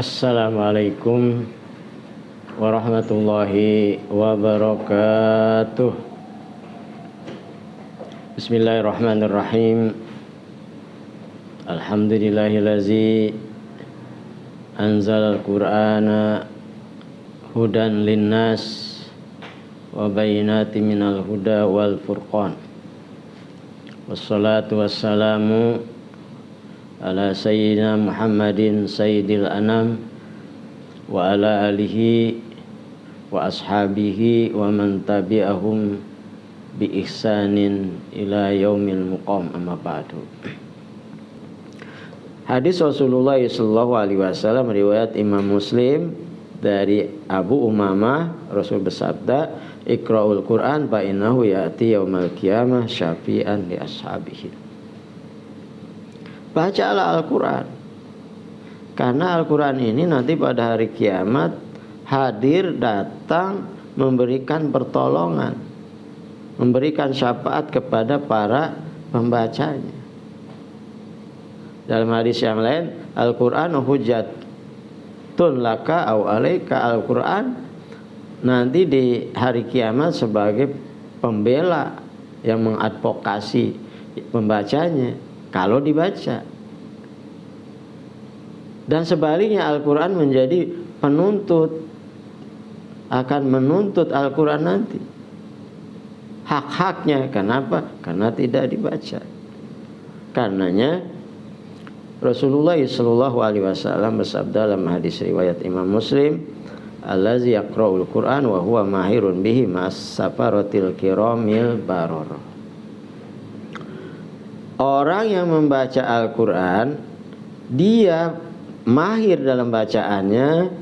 Assalamualaikum warahmatullahi wabarakatuh. Bismillahirrahmanirrahim. Alhamdulillahillazi anzalal qur'ana hudan linnas wa bayyinatin minal huda wal furqan. Wassalatu wassalamu ala sayyidina Muhammadin sayyidil anam wa ala alihi wa ashabihi wa man tabi'ahum bi ihsanin ila yaumil muqam, amma ba'du. Hadis Rasulullah sallallahu alaihi wasallam riwayat Imam Muslim dari Abu Umamah, Rasul bersabda, "Iqra'ul Qur'an fa innahu ya'ti yaumal qiyamah syafi'an li ashabihi." Bacalah Al-Quran, karena Al-Quran ini nanti pada hari kiamat hadir, datang, memberikan pertolongan, memberikan syafaat kepada para pembacanya. Dalam hadis yang lain, Al-Quran hujjatun laka au alaika. Al-Quran nanti di hari kiamat sebagai pembela yang mengadvokasi pembacanya kalau dibaca. Dan sebaliknya Al-Quran menjadi penuntut, akan menuntut Al-Quran nanti hak-haknya. Kenapa? Karena tidak dibaca. Karenanya Rasulullah sallallahu alaihi wasallam bersabda dalam hadis riwayat Imam Muslim, "Allazi yaqra'ul Qur'an wa huwa mahirun bihi mas safaratil kiramil bararah." Orang yang membaca Al-Quran, dia mahir dalam bacaannya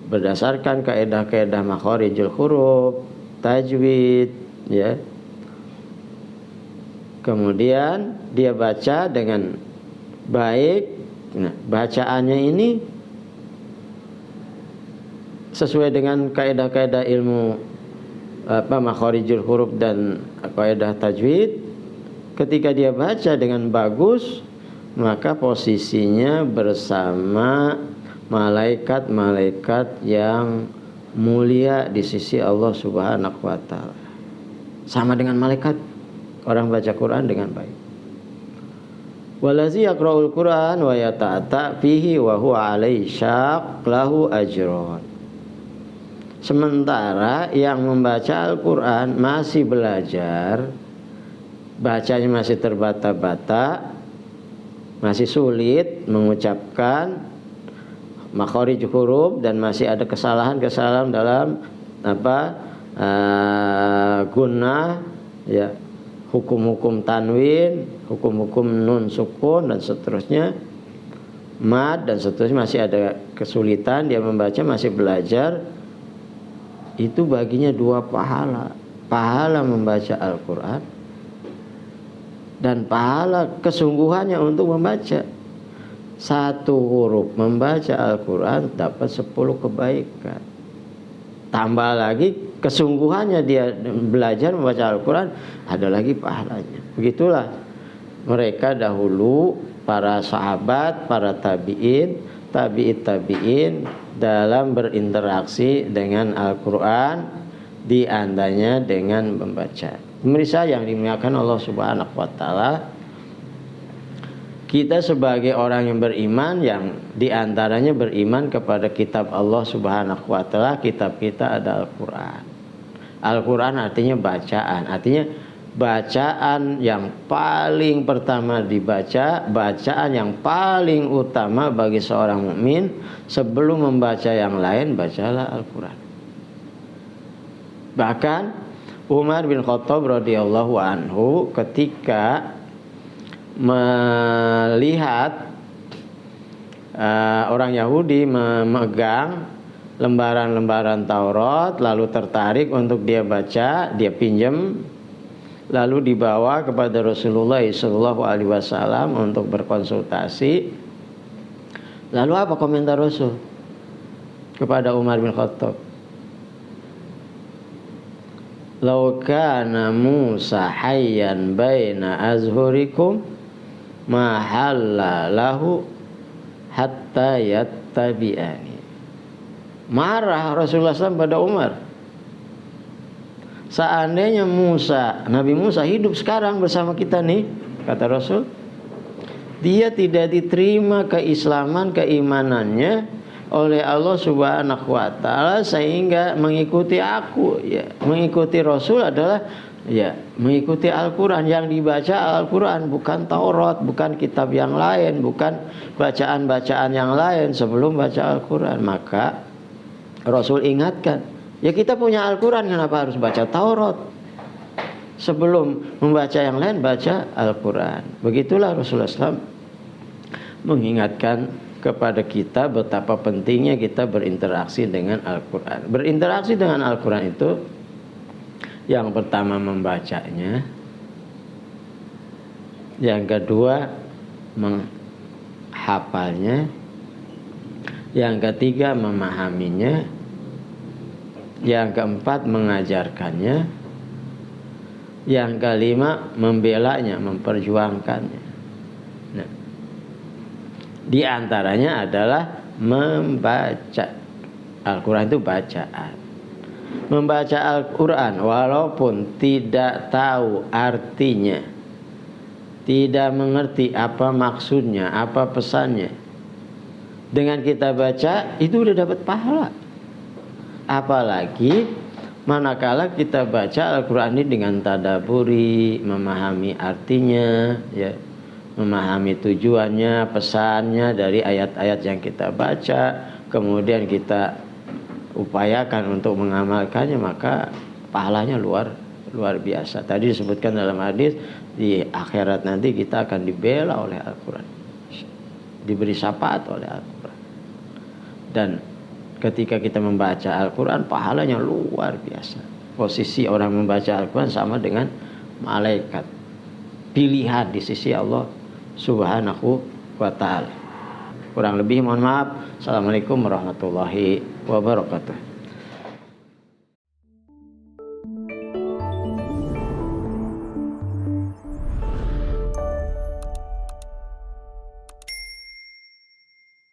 berdasarkan kaedah-kaedah makharijul huruf, tajwid, ya. Kemudian dia baca dengan baik. Nah, bacaannya ini sesuai dengan kaedah-kaedah ilmu makharijul huruf dan kaedah tajwid. Ketika dia baca dengan bagus, maka posisinya bersama malaikat-malaikat yang mulia di sisi Allah Subhanahu wa taala. Sama dengan malaikat orang baca Quran dengan baik. Walazi yaqra'ul Quran wa yata'ata fihi wa huwa alaihi syaq lahu ajrun. Sementara yang membaca Al-Quran masih belajar, bacanya masih terbata-bata, masih sulit mengucapkan makharij huruf dan masih ada kesalahan-kesalahan dalam gunnah, ya, hukum-hukum tanwin, hukum-hukum nun sukun dan seterusnya, mad dan seterusnya, masih ada kesulitan dia membaca, masih belajar. Itu baginya dua pahala membaca Al-Quran dan pahala kesungguhannya untuk membaca. Satu huruf membaca Al-Quran dapat 10 kebaikan. Tambah lagi kesungguhannya dia belajar membaca Al-Quran, ada lagi pahalanya. Begitulah mereka dahulu, para sahabat, para tabi'in, tabi'in dalam berinteraksi dengan Al-Quran, di antaranya dengan membaca. Pemirsa yang dimuliakan Allah Subhanahu wa taala, kita sebagai orang yang beriman, yang diantaranya beriman kepada kitab Allah Subhanahu wa taala, kitab kita ada Al-Quran. Al-Quran artinya bacaan, artinya bacaan yang paling pertama dibaca, bacaan yang paling utama bagi seorang mukmin. Sebelum membaca yang lain, bacalah Al-Quran. Bahkan Umar bin Khattab radhiyallahu anhu ketika melihat orang Yahudi memegang lembaran-lembaran Taurat, lalu tertarik untuk dia baca, dia pinjam, lalu dibawa kepada Rasulullah sallallahu alaihi wasallam untuk berkonsultasi. Lalu apa komentar Rasul kepada Umar bin Khattab? "Lau kana Musa hayyan baina azhurikum ma halla lahu hatta tabi'ani. Marah Rasulullah SAW pada Umar. Seandainya Nabi Musa hidup sekarang bersama kita nih, kata Rasul, dia tidak diterima keislaman, keimanannya oleh Allah Subhanahu wa taala sehingga mengikuti aku, ya. Mengikuti Rasul adalah ya mengikuti Al-Qur'an, yang dibaca Al-Qur'an, bukan Taurat, bukan kitab yang lain, bukan bacaan-bacaan yang lain sebelum baca Al-Qur'an. Maka Rasul ingatkan, ya kita punya Al-Quran, kenapa harus baca Taurat? Sebelum membaca yang lain, baca Al-Quran. Begitulah Rasulullah SAW mengingatkan kepada kita betapa pentingnya kita berinteraksi dengan Al-Quran. Berinteraksi dengan Al-Quran itu yang pertama membacanya, yang kedua menghafalnya, yang ketiga memahaminya, yang keempat mengajarkannya, yang kelima membelanya, memperjuangkannya. Nah, di antaranya adalah membaca Al-Quran. Itu bacaan. Membaca Al-Quran walaupun tidak tahu artinya, tidak mengerti apa maksudnya, apa pesannya, dengan kita baca itu udah dapat pahala. Apalagi manakala kita baca Al-Quran ini dengan tadaburi, memahami artinya, ya, memahami tujuannya, pesannya dari ayat-ayat yang kita baca, kemudian kita upayakan untuk mengamalkannya, maka pahalanya luar biasa. Tadi disebutkan dalam hadis, di akhirat nanti kita akan dibela oleh Al-Quran, diberi syafaat oleh Al-Quran. Dan ketika kita membaca Al-Quran, pahalanya luar biasa. Posisi orang membaca Al-Quran sama dengan malaikat pilihan di sisi Allah Subhanahu wa ta'ala. Kurang lebih mohon maaf. Assalamualaikum warahmatullahi wabarakatuh.